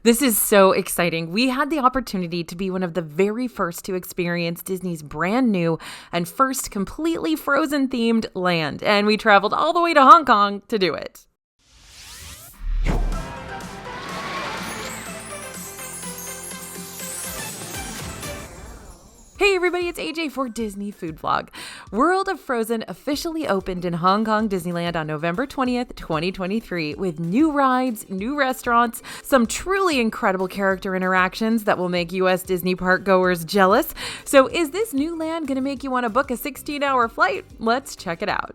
This is so exciting. We had the opportunity to be one of the very first to experience Disney's brand new and first completely Frozen themed land, and we traveled all the way to Hong Kong to do it. Hey everybody, it's AJ for Disney Food Vlog. World of Frozen officially opened in Hong Kong Disneyland on November 20th, 2023 with new rides, new restaurants, some truly incredible character interactions that will make US Disney park goers jealous. So is this new land going to make you want to book a 16-hour flight? Let's check it out.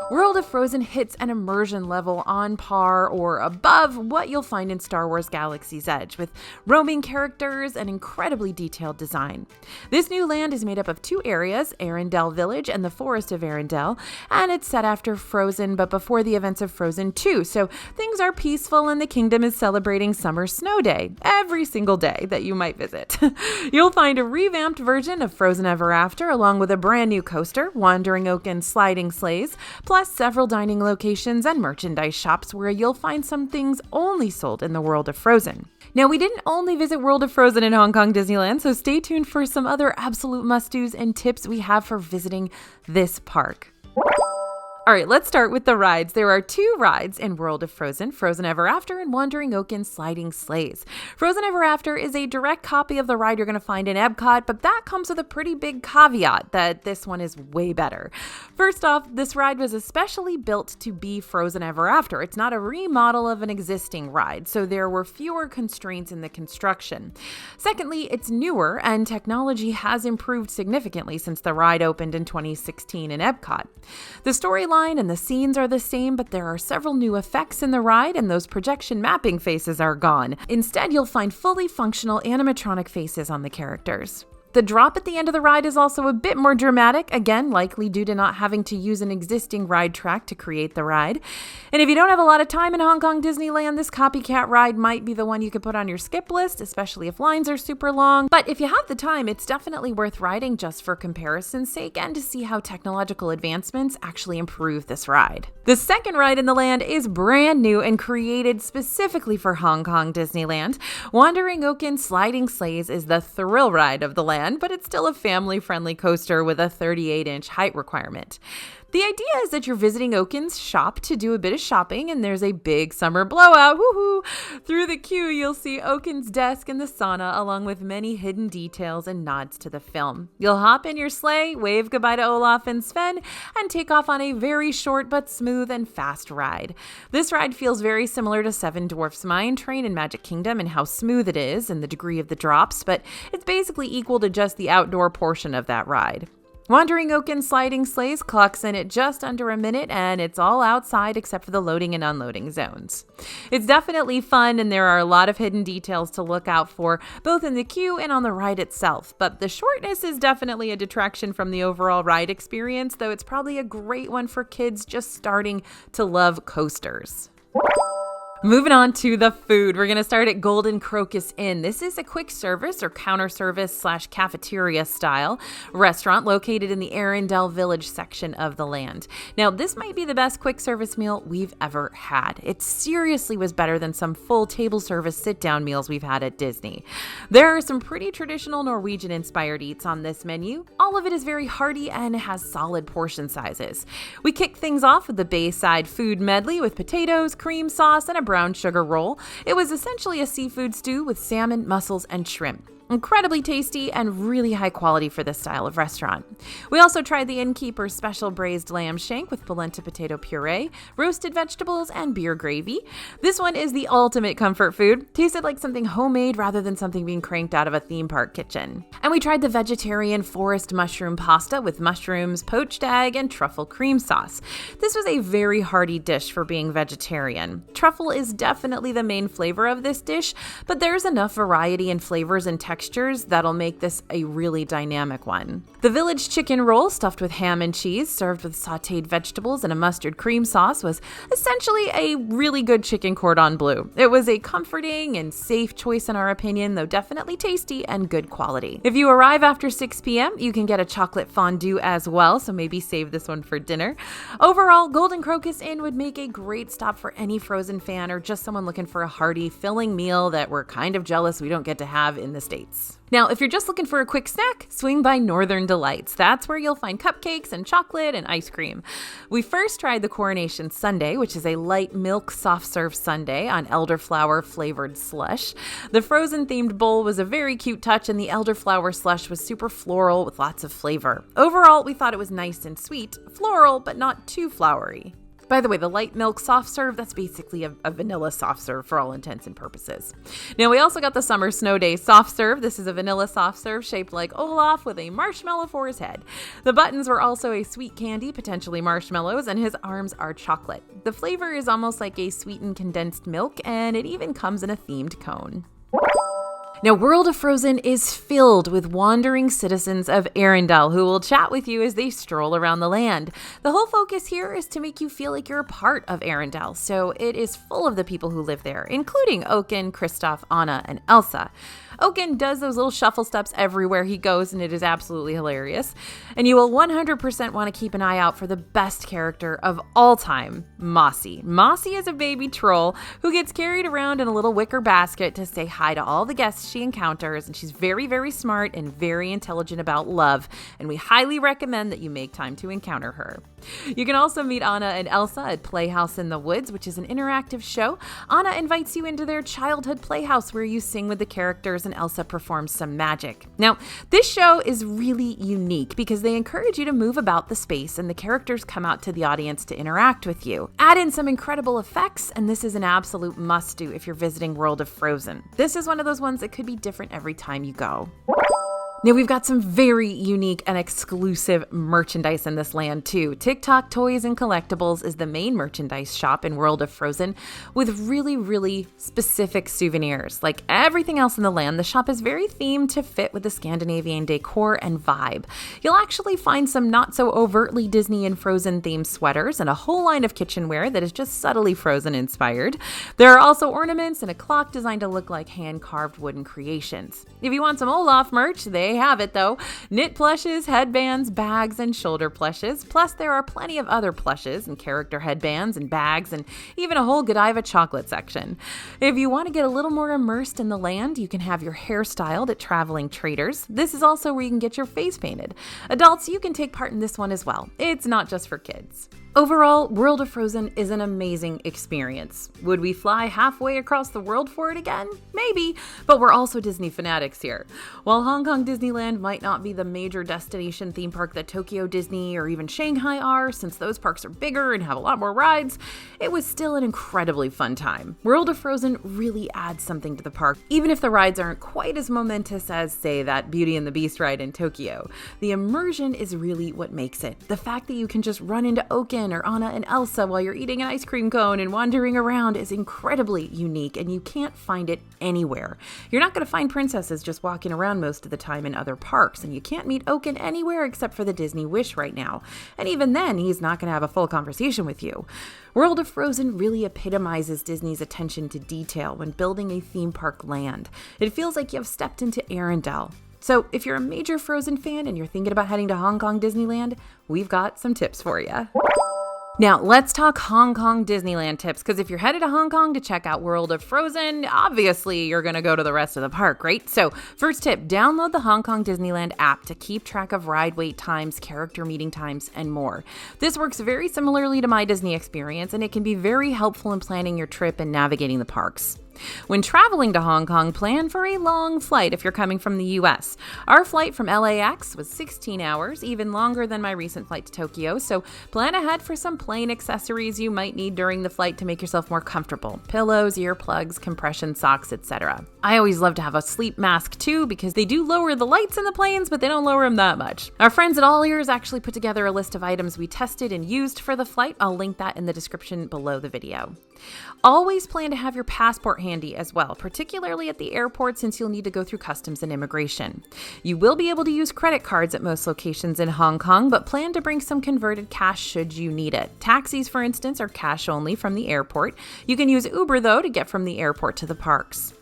World of Frozen hits an immersion level on par or above what you'll find in Star Wars Galaxy's Edge, with roaming characters and incredibly detailed design. This new land is made up of two areas, Arendelle Village and the Forest of Arendelle, and it's set after Frozen but before the events of Frozen 2, so things are peaceful and the kingdom is celebrating Summer Snow Day every single day that you might visit. You'll find a revamped version of Frozen Ever After along with a brand new coaster, Wandering Oak and sliding sleighs, plus several dining locations and merchandise shops where you'll find some things only sold in the World of Frozen. Now, we didn't only visit World of Frozen in Hong Kong Disneyland, so stay tuned for some other absolute must-dos and tips we have for visiting this park. All right, let's start with the rides. There are two rides in World of Frozen, Frozen Ever After and Wandering Oak and Sliding Sleighs. Frozen Ever After is a direct copy of the ride you're going to find in Epcot, but that comes with a pretty big caveat that this one is way better. First off, this ride was especially built to be Frozen Ever After. It's not a remodel of an existing ride, so there were fewer constraints in the construction. Secondly, it's newer and technology has improved significantly since the ride opened in 2016 in Epcot. The storyline and the scenes are the same, but there are several new effects in the ride and those projection mapping faces are gone. Instead, you'll find fully functional animatronic faces on the characters. The drop at the end of the ride is also a bit more dramatic, again, likely due to not having to use an existing ride track to create the ride. And if you don't have a lot of time in Hong Kong Disneyland, this copycat ride might be the one you could put on your skip list, especially if lines are super long. But if you have the time, it's definitely worth riding just for comparison's sake and to see how technological advancements actually improve this ride. The second ride in the land is brand new and created specifically for Hong Kong Disneyland. Wandering Oak and Sliding Sleighs is the thrill ride of the land, but it's still a family-friendly coaster with a 38-inch height requirement. The idea is that you're visiting Oaken's shop to do a bit of shopping, and there's a big summer blowout. Woohoo! Through the queue, you'll see Oaken's desk and the sauna, along with many hidden details and nods to the film. You'll hop in your sleigh, wave goodbye to Olaf and Sven, and take off on a very short but smooth and fast ride. This ride feels very similar to Seven Dwarfs Mine Train in Magic Kingdom and how smooth it is and the degree of the drops, but it's basically equal to just the outdoor portion of that ride. Wandering Oak and Sliding Sleighs clocks in at just under a minute, and it's all outside except for the loading and unloading zones. It's definitely fun, and there are a lot of hidden details to look out for, both in the queue and on the ride itself, but the shortness is definitely a detraction from the overall ride experience, though it's probably a great one for kids just starting to love coasters. Moving on to the food, we're going to start at Golden Crocus Inn. This is a quick service or counter service / cafeteria style restaurant located in the Arendelle Village section of the land. Now, this might be the best quick service meal we've ever had. It seriously was better than some full table service sit-down meals we've had at Disney. There are some pretty traditional Norwegian-inspired eats on this menu. All of it is very hearty and has solid portion sizes. We kick things off with the Bayside food medley with potatoes, cream sauce, and a brown sugar roll. It was essentially a seafood stew with salmon, mussels, and shrimp. Incredibly tasty and really high quality for this style of restaurant. We also tried the Innkeeper's special braised lamb shank with polenta potato puree, roasted vegetables, and beer gravy. This one is the ultimate comfort food. Tasted like something homemade rather than something being cranked out of a theme park kitchen. And we tried the vegetarian forest mushroom pasta with mushrooms, poached egg, and truffle cream sauce. This was a very hearty dish for being vegetarian. Truffle is definitely the main flavor of this dish, but there's enough variety in flavors and textures textures that'll make this a really dynamic one. The village chicken roll stuffed with ham and cheese, served with sauteed vegetables and a mustard cream sauce, was essentially a really good chicken cordon bleu. It was a comforting and safe choice in our opinion, though definitely tasty and good quality. If you arrive after 6 p.m., you can get a chocolate fondue as well, so maybe save this one for dinner. Overall, Golden Crocus Inn would make a great stop for any Frozen fan or just someone looking for a hearty, filling meal that we're kind of jealous we don't get to have in the States. Now, if you're just looking for a quick snack, swing by Northern Delights. That's where you'll find cupcakes and chocolate and ice cream. We first tried the Coronation Sundae, which is a light milk soft serve sundae on elderflower flavored slush. The Frozen themed bowl was a very cute touch, and the elderflower slush was super floral with lots of flavor. Overall, we thought it was nice and sweet, floral, but not too flowery. By the way, the light milk soft serve, that's basically a vanilla soft serve for all intents and purposes. Now, we also got the Summer Snow Day soft serve. This is a vanilla soft serve shaped like Olaf with a marshmallow for his head. The buttons were also a sweet candy, potentially marshmallows, and his arms are chocolate. The flavor is almost like a sweetened condensed milk, and it even comes in a themed cone. Now, World of Frozen is filled with wandering citizens of Arendelle who will chat with you as they stroll around the land. The whole focus here is to make you feel like you're a part of Arendelle, so it is full of the people who live there, including Oaken, Kristoff, Anna, and Elsa. Oaken does those little shuffle steps everywhere he goes, and it is absolutely hilarious. And you will 100% want to keep an eye out for the best character of all time, Mossy. Mossy is a baby troll who gets carried around in a little wicker basket to say hi to all the guests she encounters, and she's very, very smart and very intelligent about love, and we highly recommend that you make time to encounter her. You can also meet Anna and Elsa at Playhouse in the Woods, which is an interactive show. Anna invites you into their childhood playhouse where you sing with the characters and Elsa performs some magic. Now, this show is really unique because they encourage you to move about the space and the characters come out to the audience to interact with you. Add in some incredible effects, and this is an absolute must-do if you're visiting World of Frozen. This is one of those ones that could be different every time you go. Now, we've got some very unique and exclusive merchandise in this land, too. TikTok Toys and Collectibles is the main merchandise shop in World of Frozen with really, really specific souvenirs. Like everything else in the land, the shop is very themed to fit with the Scandinavian decor and vibe. You'll actually find some not so overtly Disney and Frozen themed sweaters and a whole line of kitchenware that is just subtly Frozen inspired. There are also ornaments and a clock designed to look like hand-carved wooden creations. If you want some Olaf merch, they have it though. Knit plushes, headbands, bags, and shoulder plushes. Plus, there are plenty of other plushes and character headbands and bags and even a whole Godiva chocolate section. If you want to get a little more immersed in the land, you can have your hair styled at Traveling Traders. This is also where you can get your face painted. Adults, you can take part in this one as well. It's not just for kids. Overall, World of Frozen is an amazing experience. Would we fly halfway across the world for it again? Maybe, but we're also Disney fanatics here. While Hong Kong Disneyland might not be the major destination theme park that Tokyo Disney or even Shanghai are, since those parks are bigger and have a lot more rides, it was still an incredibly fun time. World of Frozen really adds something to the park, even if the rides aren't quite as momentous as, say, that Beauty and the Beast ride in Tokyo. The immersion is really what makes it. The fact that you can just run into Oaken or Anna and Elsa while you're eating an ice cream cone and wandering around is incredibly unique, and you can't find it anywhere. You're not going to find princesses just walking around most of the time in other parks, and you can't meet Oaken anywhere except for the Disney Wish right now. And even then, he's not going to have a full conversation with you. World of Frozen really epitomizes Disney's attention to detail when building a theme park land. It feels like you have stepped into Arendelle. So if you're a major Frozen fan and you're thinking about heading to Hong Kong Disneyland, we've got some tips for you. Now, let's talk Hong Kong Disneyland tips, because if you're headed to Hong Kong to check out World of Frozen, obviously you're going to go to the rest of the park, right? So, first tip, download the Hong Kong Disneyland app to keep track of ride wait times, character meeting times, and more. This works very similarly to my Disney experience, and it can be very helpful in planning your trip and navigating the parks. When traveling to Hong Kong, plan for a long flight if you're coming from the US. Our flight from LAX was 16 hours, even longer than my recent flight to Tokyo, so plan ahead for some plane accessories you might need during the flight to make yourself more comfortable. Pillows, earplugs, compression socks, etc. I always love to have a sleep mask too because they do lower the lights in the planes, but they don't lower them that much. Our friends at All Ears actually put together a list of items we tested and used for the flight. I'll link that in the description below the video. Always plan to have your passport handy as well, particularly at the airport since you'll need to go through customs and immigration. You will be able to use credit cards at most locations in Hong Kong, but plan to bring some converted cash should you need it. Taxis, for instance, are cash only from the airport. You can use Uber, though, to get from the airport to the parks.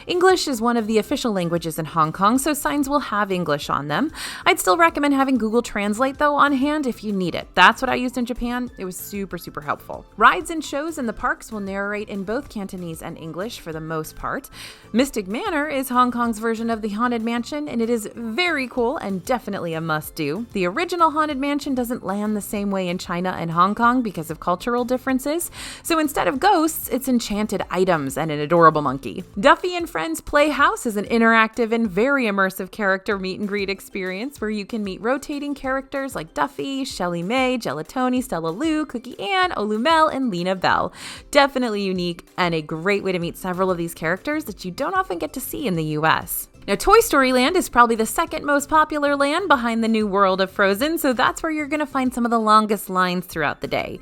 English is one of the official languages in Hong Kong, so signs will have English on them. I'd still recommend having Google Translate, though, on hand if you need it. That's what I used in Japan. It was super helpful. Rides and shows in the parks will narrate in both Cantonese and English for the most part. Mystic Manor is Hong Kong's version of the Haunted Mansion, and it is very cool and definitely a must-do. The original Haunted Mansion doesn't land the same way in China and Hong Kong because of cultural differences, so instead of ghosts, it's enchanted items and an adorable monkey. Duffy and Friends Playhouse is an interactive and very immersive character meet and greet experience where you can meet rotating characters like Duffy, Shelly May, Gelatoni, Stella Lou, Cookie Ann, Olumel, and Lena Bell. Definitely unique and a great way to meet several of these characters that you don't often get to see in the US. Now, Toy Story Land is probably the second most popular land behind the new world of Frozen, so that's where you're going to find some of the longest lines throughout the day.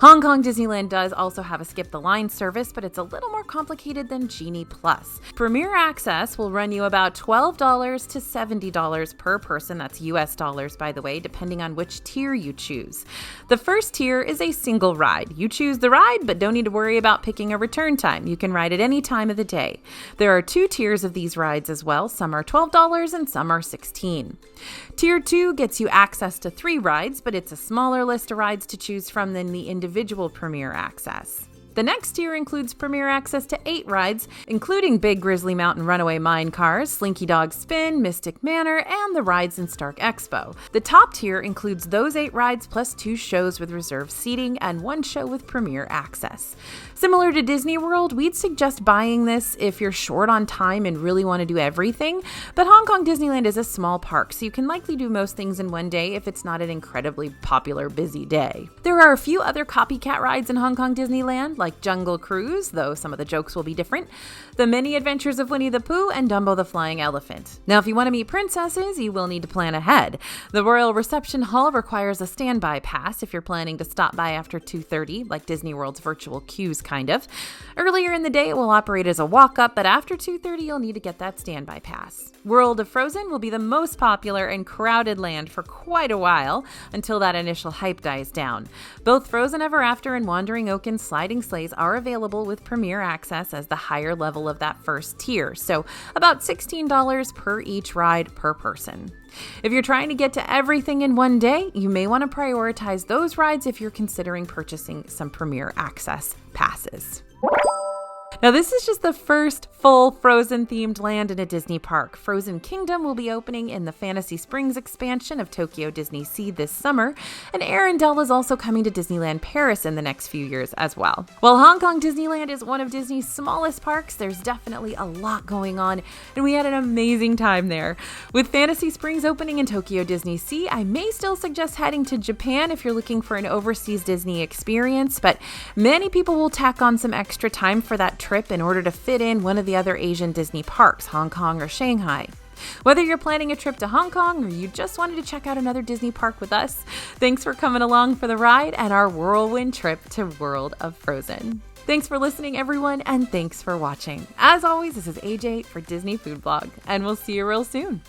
Hong Kong Disneyland does also have a skip the line service, but it's a little more complicated than Genie Plus. Premier Access will run you about $12 to $70 per person. That's US dollars, by the way, depending on which tier you choose. The first tier is a single ride. You choose the ride, but don't need to worry about picking a return time. You can ride at any time of the day. There are 2 tiers of these rides as well. Some are $12 and some are $16. Tier 2 gets you access to 3 rides, but it's a smaller list of rides to choose from than the individual Premier Access. The next tier includes Premier Access to 8 rides, including Big Grizzly Mountain Runaway Mine Cars, Slinky Dog Spin, Mystic Manor, and the rides in Stark Expo. The top tier includes those 8 rides plus 2 shows with reserved seating and 1 show with Premier Access. Similar to Disney World, we'd suggest buying this if you're short on time and really want to do everything, but Hong Kong Disneyland is a small park, so you can likely do most things in one day if it's not an incredibly popular, busy day. There are a few other copycat rides in Hong Kong Disneyland, like Jungle Cruise, though some of the jokes will be different, The Many Adventures of Winnie the Pooh, and Dumbo the Flying Elephant. Now, if you want to meet princesses, you will need to plan ahead. The Royal Reception Hall requires a standby pass if you're planning to stop by after 2:30, like Disney World's virtual queues kind of. Earlier in the day, it will operate as a walk-up, but after 2:30, you'll need to get that standby pass. World of Frozen will be the most popular and crowded land for quite a while, until that initial hype dies down. Both Frozen Ever After and Wandering Oaken's sliding sleighs are available with Premier Access as the higher level of that first tier, so about $16 per each ride per person. If you're trying to get to everything in one day, you may want to prioritize those rides if you're considering purchasing some Premier Access passes. Now, this is just the first full Frozen-themed land in a Disney park. Frozen Kingdom will be opening in the Fantasy Springs expansion of Tokyo Disney Sea this summer, and Arendelle is also coming to Disneyland Paris in the next few years as well. While Hong Kong Disneyland is one of Disney's smallest parks, there's definitely a lot going on, and we had an amazing time there. With Fantasy Springs opening in Tokyo Disney Sea, I may still suggest heading to Japan if you're looking for an overseas Disney experience, but many people will tack on some extra time for that trip in order to fit in one of the other Asian Disney parks, Hong Kong or Shanghai. Whether you're planning a trip to Hong Kong or you just wanted to check out another Disney park with us, thanks for coming along for the ride and our whirlwind trip to World of Frozen. Thanks for listening, everyone, and thanks for watching. As always, this is AJ for Disney Food Blog, and we'll see you real soon.